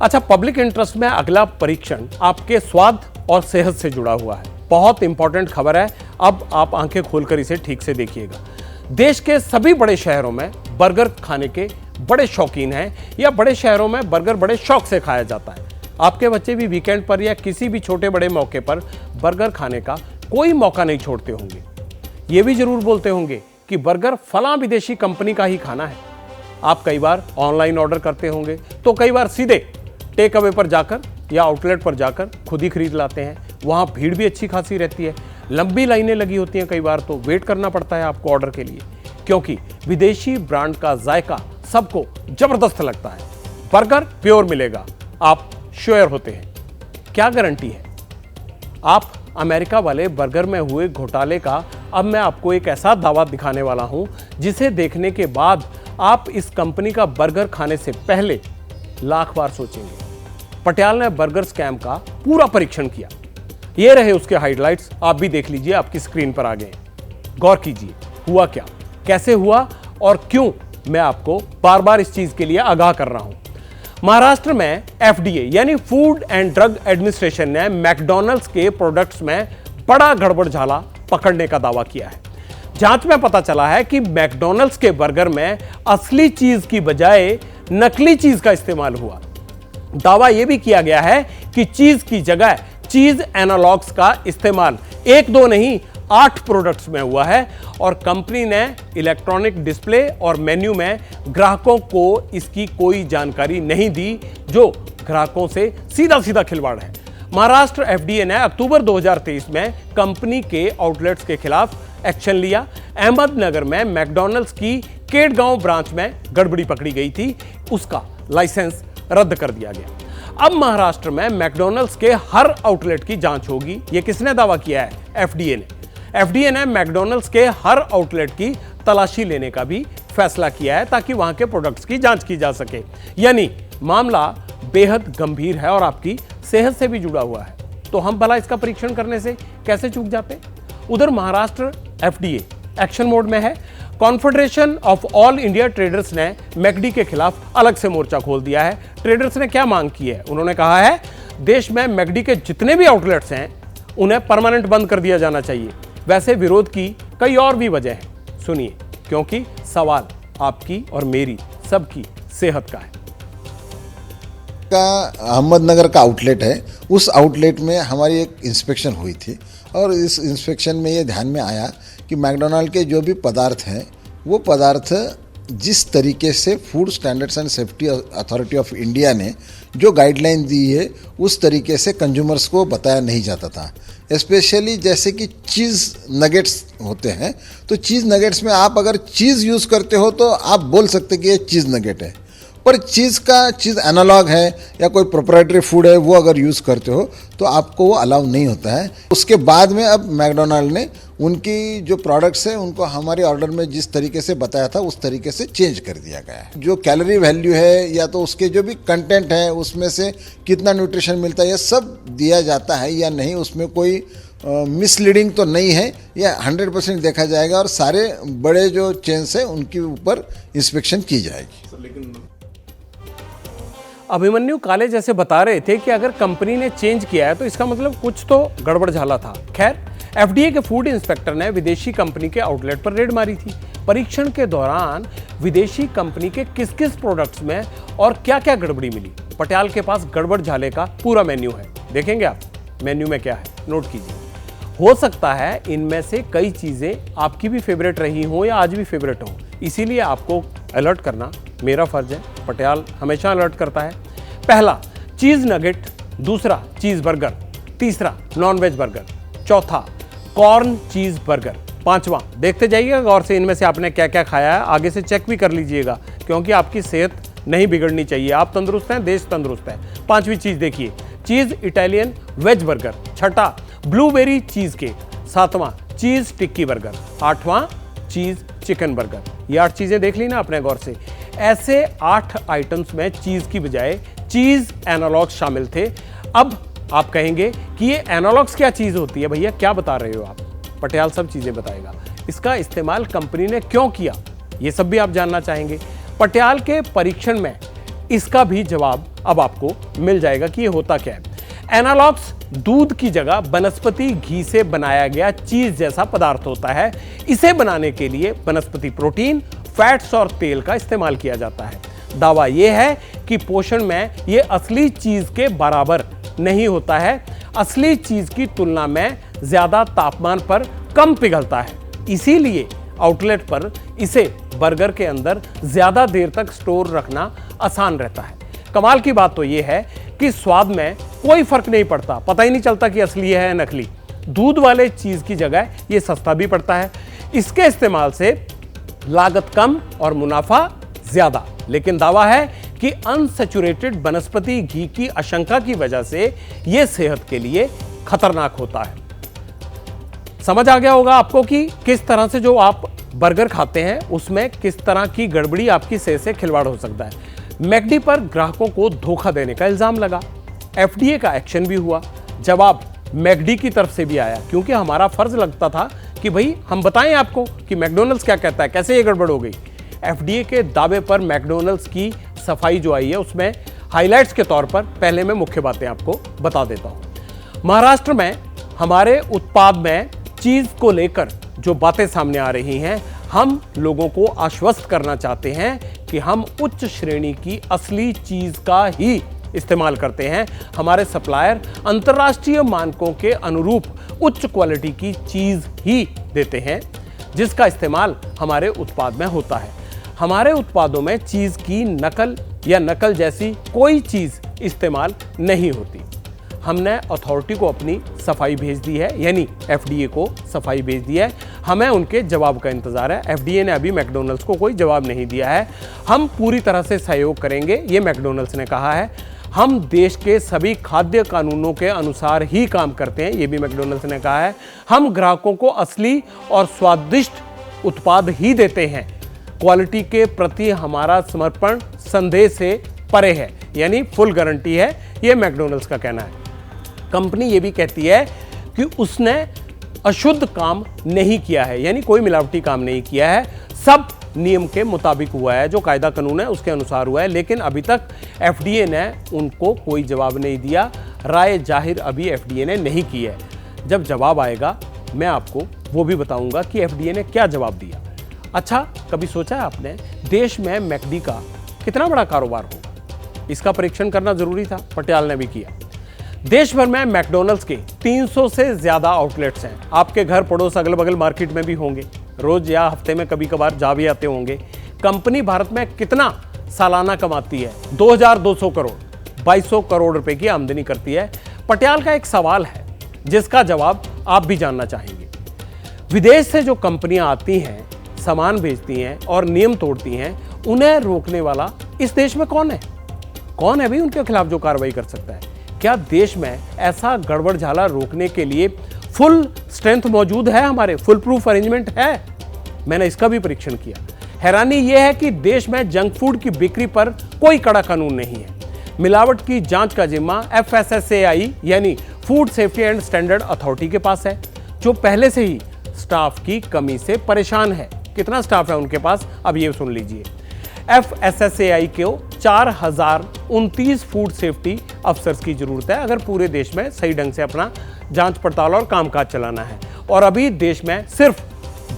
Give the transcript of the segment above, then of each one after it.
अच्छा, public interest में अगला परीक्षण आपके स्वाद और सेहत से जुड़ा हुआ है। बहुत इंपॉर्टेंट खबर है, अब आप आंखें खोलकर इसे ठीक से देखिएगा। देश के सभी बड़े शहरों में बर्गर खाने के बड़े शौकीन हैं, या बड़े शहरों में बर्गर बड़े शौक से खाया जाता है। आपके बच्चे भी वीकेंड पर या किसी भी छोटे बड़े मौके पर बर्गर खाने का कोई मौका नहीं छोड़ते होंगे। ये भी जरूर बोलते होंगे कि बर्गर फलां विदेशी कंपनी का ही खाना है। आप कई बार ऑनलाइन ऑर्डर करते होंगे, तो कई बार सीधे टेक अवे पर जाकर या आउटलेट पर जाकर खुद ही खरीद लाते हैं। वहाँ भीड़ भी अच्छी खासी रहती है, लंबी लाइनें लगी होती हैं, कई बार तो वेट करना पड़ता है आपको ऑर्डर के लिए, क्योंकि विदेशी ब्रांड का जायका सबको जबरदस्त लगता है। बर्गर प्योर मिलेगा, आप श्योर होते हैं। क्या गारंटी है? आप अमेरिका वाले बर्गर में हुए घोटाले का अब मैं आपको एक ऐसा दावा दिखाने वाला हूं जिसे देखने के बाद आप इस कंपनी का बर्गर खाने से पहले लाख बार सोचेंगे। पटियाल ने बर्गर स्कैम का पूरा परीक्षण किया। ये रहे उसके हाइलाइट्स, आप भी देख लीजिए, आपकी स्क्रीन पर आ गए। गौर कीजिए, हुआ क्या, कैसे हुआ और क्यों मैं आपको बार बार इस चीज के लिए आगाह कर रहा हूं। महाराष्ट्र में FDA यानी फूड एंड ड्रग एडमिनिस्ट्रेशन ने मैकडॉनल्ड्स के प्रोडक्ट्स में बड़ा गड़बड़झाला पकड़ने का दावा किया है। जांच में पता चला है कि मैकडॉनल्ड्स के बर्गर में असली चीज की बजाय नकली चीज का इस्तेमाल हुआ। दावा यह भी किया गया है कि चीज की जगह चीज एनालॉग्स का इस्तेमाल 1-2 नहीं 8 प्रोडक्ट्स में हुआ है, और कंपनी ने इलेक्ट्रॉनिक डिस्प्ले और मेन्यू में ग्राहकों को इसकी कोई जानकारी नहीं दी, जो ग्राहकों से सीधा सीधा खिलवाड़ है। महाराष्ट्र FDA ने अक्टूबर 2023 में कंपनी के आउटलेट्स के खिलाफ एक्शन लिया। अहमदनगर में मैकडॉनल्ड्स की केडगांव ब्रांच में गड़बड़ी पकड़ी गई थी, उसका लाइसेंस रद्द कर दिया गया। अब महाराष्ट्र में मैकडॉनल्ड्स के हर आउटलेट की जांच होगी। यह किसने दावा किया है? FDA ने। FDA ने मैकडॉनल्ड्स के हर आउटलेट की तलाशी लेने का भी फैसला किया है, ताकि वहां के प्रोडक्ट्स की जांच की जा सके। यानी मामला बेहद गंभीर है और आपकी सेहत से भी जुड़ा हुआ है। तो हम भला इसका परीक्षण करने से कैसे चूक जाते? उधर महाराष्ट्र FDA एक्शन मोड में है। Confederation of all India traders ने मैकडी के खिलाफ अलग से मोर्चा खोल दिया है। ट्रेडर्स ने क्या मांग की है? उन्होंने कहा है देश में मैकडी के जितने भी आउटलेट्स हैं उन्हें परमानेंट बंद कर दिया जाना चाहिए। वैसे विरोध की कई और भी वजह है, सुनिए, क्योंकि सवाल आपकी और मेरी सबकी सेहत का है। अहमदनगर का आउटलेट है, उस आउटलेट में हमारी एक इंस्पेक्शन हुई थी, और इस इंस्पेक्शन में ये ध्यान में आया कि मैकडॉनल्ड के जो भी पदार्थ हैं वो पदार्थ जिस तरीके से food standards and safety authority of India ने जो गाइडलाइन दी है उस तरीके से कंज्यूमर्स को बताया नहीं जाता था। स्पेशली जैसे कि चीज़ नगेट्स होते हैं, तो चीज़ नगेट्स में आप अगर चीज़ यूज़ करते हो तो आप बोल सकते कि ये चीज़ नगेट है, पर चीज़ एनालॉग है या कोई प्रोप्राइटरी फूड है वो अगर यूज़ करते हो तो आपको वो अलाउ नहीं होता है। उसके बाद में अब मैकडॉनल्ड ने उनकी जो प्रोडक्ट्स हैं उनको हमारे ऑर्डर में जिस तरीके से बताया था उस तरीके से चेंज कर दिया गया है। जो कैलोरी वैल्यू है या तो उसके जो भी कंटेंट है उसमें से कितना न्यूट्रिशन मिलता है, ये सब दिया जाता है या नहीं, उसमें कोई मिसलीडिंग तो नहीं है, या 100% देखा जाएगा, और सारे बड़े जो चेन्स हैं उनके ऊपर इंस्पेक्शन की जाएगी। लेकिन अभिमन्यु काले जैसे बता रहे थे कि अगर कंपनी ने चेंज किया है तो इसका मतलब कुछ तो गड़बड़झाला था। खैर, FDA के फूड इंस्पेक्टर ने विदेशी कंपनी के आउटलेट पर रेड मारी थी। परीक्षण के दौरान विदेशी कंपनी के किस किस प्रोडक्ट्स में और क्या क्या गड़बड़ी मिली, पटियाल के पास गड़बड़झाले का पूरा मेन्यू है। देखेंगे आप मेन्यू में क्या है, नोट कीजिए। हो सकता है इनमें से कई चीजें आपकी भी फेवरेट रही हो या आज भी फेवरेट हो, इसीलिए आपको अलर्ट करना मेरा फर्ज है। पटियाल हमेशा अलर्ट करता है। पहला, चीज नगेट। दूसरा, चीज बर्गर। तीसरा, नॉनवेज बर्गर। चौथा, कॉर्न चीज बर्गर। पांचवा, देखते जाइएगा गौर से इनमें से आपने क्या क्या खाया है, आगे से चेक भी कर लीजिएगा, क्योंकि आपकी सेहत नहीं बिगड़नी चाहिए। आप तंदुरुस्त हैं, देश तंदुरुस्त है। पांचवी चीज देखिए, चीज इटालियन वेज बर्गर। छठा, ब्लूबेरी चीज केक। सातवां, चीज टिक्की बर्गर। आठवां, चीज चिकन बर्गर। ये 8 चीजें देख ली ना आपने गौर से। ऐसे 8 आइटम्स में चीज की बजाय चीज एनालॉग्स शामिल थे। अब आप कहेंगे कि ये एनालॉग्स क्या चीज होती है? भैया क्या बता रहे हो आप? पटियाल सब चीजें बताएगा। इसका इस्तेमाल कंपनी ने क्यों किया, ये सब भी आप जानना चाहेंगे। पटियाल के परीक्षण में इसका भी जवाब अब आपको मिल जाएगा कि ये होता क्या है। एनालॉग्स दूध की जगह वनस्पति घी से बनाया गया चीज जैसा पदार्थ होता है। इसे बनाने के लिए वनस्पति प्रोटीन, फैट्स और तेल का इस्तेमाल किया जाता है। दावा यह है कि पोषण में ये असली चीज के बराबर नहीं होता है। असली चीज की तुलना में ज्यादा तापमान पर कम पिघलता है, इसीलिए आउटलेट पर इसे बर्गर के अंदर ज्यादा देर तक स्टोर रखना आसान रहता है। कमाल की बात तो यह है कि स्वाद में कोई फर्क नहीं पड़ता, पता ही नहीं चलता कि असली है या नकली। दूध वाले चीज की जगह ये सस्ता भी पड़ता है। इसके इस्तेमाल से लागत कम और मुनाफा ज्यादा। लेकिन दावा है कि अनसैचुरेटेड वनस्पति घी की आशंका की वजह से यह सेहत के लिए खतरनाक होता है। समझ आ गया होगा आपको कि किस तरह से जो आप बर्गर खाते हैं उसमें किस तरह की गड़बड़ी आपकी सेहत से खिलवाड़ हो सकता है। मैकडी पर ग्राहकों को धोखा देने का इल्जाम लगा, एफडीए का एक्शन भी हुआ। जवाब मैकडी की तरफ से भी आया, क्योंकि हमारा फर्ज लगता था कि भाई हम बताएं आपको कि मैकडॉनल्ड्स क्या कहता है, कैसे ये गड़बड़ हो गई। एफडीए के दावे पर मैकडॉनल्ड्स की सफाई जो आई है उसमें हाइलाइट्स के तौर पर पहले मैं मुख्य बातें आपको बता देता हूं। महाराष्ट्र में हमारे उत्पाद में चीज को लेकर जो बातें सामने आ रही हैं, हम लोगों को आश्वस्त करना चाहते हैं कि हम उच्च श्रेणी की असली चीज का ही इस्तेमाल करते हैं। हमारे सप्लायर अंतर्राष्ट्रीय मानकों के अनुरूप उच्च क्वालिटी की चीज ही देते हैं, जिसका इस्तेमाल हमारे उत्पाद में होता है। हमारे उत्पादों में चीज की नकल या नकल जैसी कोई चीज इस्तेमाल नहीं होती। हमने अथॉरिटी को अपनी सफाई भेज दी है, यानी एफडीए को सफाई भेज दी है। हमें उनके जवाब का इंतजार है। एफडीए ने अभी मैकडॉनल्ड्स को कोई जवाब नहीं दिया है। हम पूरी तरह से सहयोग करेंगे, ये मैकडॉनल्ड्स ने कहा है। हम देश के सभी खाद्य कानूनों के अनुसार ही काम करते हैं, ये भी मैकडॉनल्ड्स ने कहा है। हम ग्राहकों को असली और स्वादिष्ट उत्पाद ही देते हैं। क्वालिटी के प्रति हमारा समर्पण संदेह से परे है, यानी फुल गारंटी है, ये मैकडॉनल्ड्स का कहना है। कंपनी ये भी कहती है कि उसने अशुद्ध काम नहीं किया है, यानी कोई मिलावटी काम नहीं किया है। सब नियम के मुताबिक हुआ है, जो कायदा कानून है उसके अनुसार हुआ है। लेकिन अभी तक एफडीए ने उनको कोई जवाब नहीं दिया। राय जाहिर अभी एफडीए ने नहीं की है। जब जवाब आएगा मैं आपको वो भी बताऊंगा कि एफडीए ने क्या जवाब दिया। अच्छा, कभी सोचा है आपने देश में मैकडी का कितना बड़ा कारोबार होगा? इसका परीक्षण करना जरूरी था, पटियाल ने भी किया। देश भर में मैकडॉनल्ड्स के 300 से ज्यादा आउटलेट्स हैं। आपके घर पड़ोस अगल बगल मार्केट में भी होंगे, रोज या हफ्ते में कभी कभार जा भी आते होंगे। कंपनी भारत में कितना सालाना कमाती है? 2200 करोड़, 2200 करोड़ रुपए की आमदनी करती है। पटियाल का एक सवाल है जिसका जवाब आप भी जानना चाहेंगे। विदेश से जो कंपनियां आती हैं, सामान बेचती हैं और नियम तोड़ती हैं, उन्हें रोकने वाला इस देश में कौन है? कौन है भी उनके खिलाफ जो कार्रवाई कर सकता है? क्या देश में ऐसा गड़बड़ झाला रोकने के लिए फुल स्ट्रेंथ मौजूद है? हमारे फुल प्रूफ अरेंजमेंट है? मैंने इसका भी परीक्षण किया। हैरानी यह है कि देश में जंक फूड की बिक्री पर कोई कड़ा कानून नहीं है। मिलावट की जांच का जिम्मा FSSAI यानी food safety and standard authority के पास है, जो पहले से ही स्टाफ की कमी से परेशान है। कितना स्टाफ है उनके पास, अब ये सुन लीजिए। FSSAI को 4029 फूड सेफ्टी अफसर्स की जरूरत है अगर पूरे देश में सही ढंग से अपना जांच पड़ताल और कामकाज चलाना है। और अभी देश में सिर्फ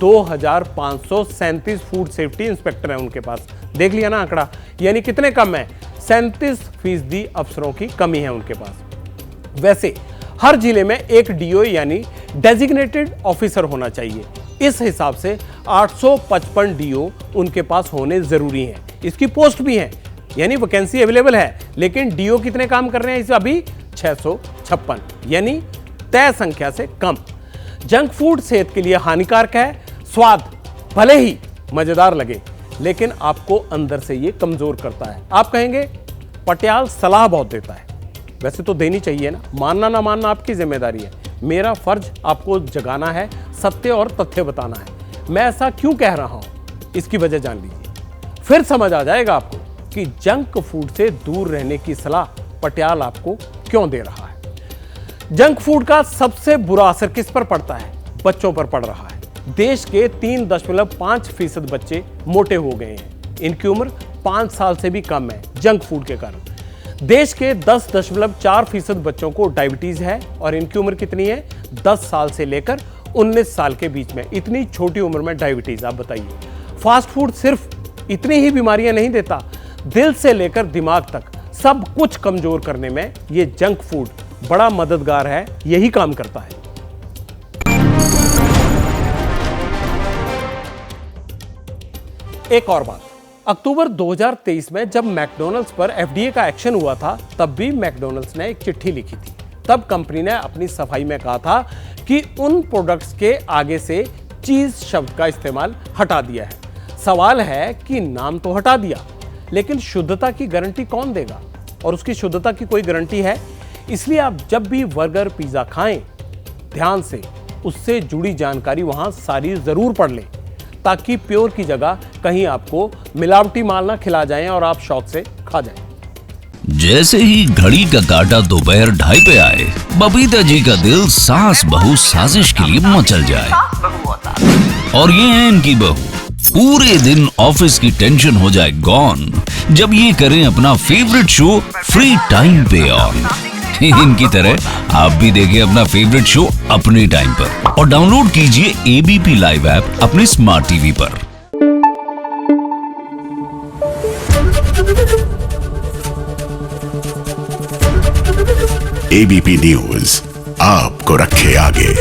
2537 फूड सेफ्टी इंस्पेक्टर हैं उनके पास। देख लिया ना आंकड़ा, यानी कितने कम है? 37% अफसरों की कमी है उनके पास। वैसे हर जिले में एक डीओ यानी डेजिग्नेटेड ऑफिसर होना चाहिए। इस हिसाब से 855 डीओ उनके पास होने जरूरी हैं। इसकी पोस्ट भी है, यानी वैकेंसी अवेलेबल है। लेकिन डीओ कितने काम कर रहे हैं? इसे अभी 656, यानी तय संख्या से कम। जंक फूड सेहत के लिए हानिकारक है। स्वाद भले ही मजेदार लगे, लेकिन आपको अंदर से ये कमजोर करता है। आप कहेंगे पटियाल सलाह बहुत देता है, वैसे तो देनी चाहिए ना, मानना ना मानना आपकी जिम्मेदारी है। मेरा फर्ज आपको जगाना है, सत्य और तथ्य बताना है। मैं ऐसा क्यों कह रहा हूं, इसकी वजह जान लीजिए, फिर समझ आ जाएगा आपको कि जंक फूड से दूर रहने की सलाह पटियाल आपको क्यों दे रहा है। जंक फूड का सबसे बुरा असर किस पर पड़ता है? बच्चों पर पड़ रहा है। देश के 3.5% बच्चे मोटे हो गए हैं। इनकी उम्र 5 साल से भी कम है, जंक फूड के कारण। देश के 10.4% बच्चों को डायबिटीज है और इनकी उम्र कितनी है? 10 साल से लेकर 19 साल के बीच में। इतनी छोटी उम्र में डायबिटीज, आप बताइए। फास्ट फूड सिर्फ इतनी ही बीमारियां नहीं देता, दिल से लेकर दिमाग तक सब कुछ कमजोर करने में ये जंक फूड बड़ा मददगार है, यही काम करता है। एक और बात, अक्टूबर 2023 में जब मैकडॉनल्ड्स पर एफडीए का एक्शन हुआ था, तब भी मैकडॉनल्ड्स ने एक चिट्ठी लिखी थी। तब कंपनी ने अपनी सफाई में कहा था कि उन प्रोडक्ट्स के आगे से चीज शब्द का इस्तेमाल हटा दिया है। सवाल है कि नाम तो हटा दिया, लेकिन शुद्धता की गारंटी कौन देगा? और उसकी शुद्धता की कोई गारंटी है? इसलिए आप जब भी बर्गर पिज्जा खाएं, ध्यान से उससे जुड़ी जानकारी वहां सारी जरूर पढ़ लें, ताकि प्योर की जगह कहीं आपको मिलावटी माल ना खिला जाएं और आप शौक से खा जाएं। जैसे ही घड़ी का काटा दोपहर 2:30 पे आए, बबीता जी का दिल सास बहू साजिश के लिए मचल जाए। और ये है इनकी बहू, पूरे दिन ऑफिस की टेंशन हो जाए गॉन जब ये करें अपना फेवरेट शो फ्री टाइम पे ऑन। इनकी तरह आप भी देखें अपना फेवरेट शो अपने टाइम पर और डाउनलोड कीजिए एबीपी लाइव ऐप अपने स्मार्ट टीवी पर। एबीपी न्यूज आपको रखे आगे।